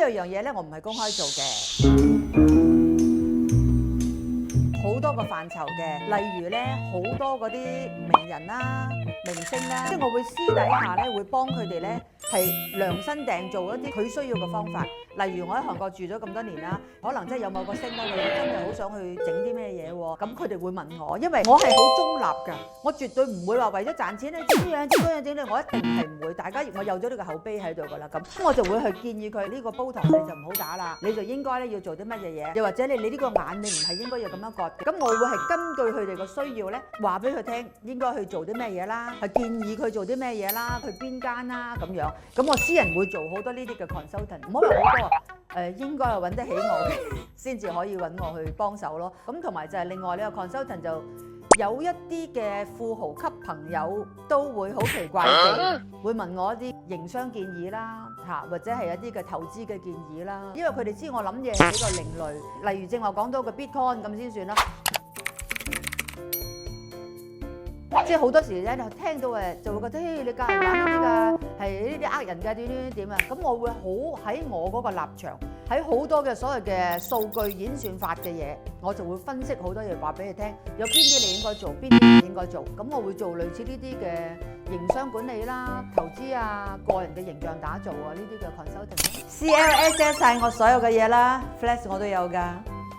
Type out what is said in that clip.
樣嘢咧，我唔係公開做嘅。好多個範疇嘅，例如咧好多嗰啲名人啦、明星啦，即係我會私底下咧會幫佢哋咧係量身訂做一啲佢需要嘅方法。例如我喺韓國住咗咁多年啦，可能真係有某個星咧，佢真係好想去整啲咩嘢喎，咁佢哋會問我，因為我係好中立㗎，我絕對唔會話為咗賺錢咧整呢樣整嗰樣整咧，我一定係唔會。大家我有咗呢個口碑喺度㗎啦，咁我就會去建議佢呢個煲頭你就唔好打啦，你就應該咧要做啲乜嘢嘢，又或者你呢個眼你唔係應該要咁樣割嘅，咁我會係根據佢哋個需要咧話俾佢聽應該去做啲咩嘢啦，係建議佢做啲咩嘢啦，去邊間啦咁樣，咁我私人會做好多呢啲嘅 consultant， 唔好話好多。應該係揾得起我嘅先至可以揾我去幫手咯。咁同埋就係另外呢個 consultant 就有一啲嘅富豪級朋友都會好奇怪地會問我一啲營商建議啦，或者係一啲嘅投資嘅建議啦。因為佢哋知我諗嘢係比較另類，例如正話講到個 Bitcoin 咁先算啦。即係好多時咧，你聽到就會覺得，你教人玩呢啲㗎，係呢啲呃人㗎，點啊？咁我會好喺我嗰個立場，喺好多嘅所謂嘅數據演算法嘅嘢，我就會分析好多嘢話俾你聽，有邊啲你應該做，邊啲唔應該做。咁我會做類似呢啲嘅營商管理啦、投資啊、個人嘅形象打造啊呢啲嘅 consulting。CLS 晒我所有嘅嘢啦 ，Flash 我都有㗎。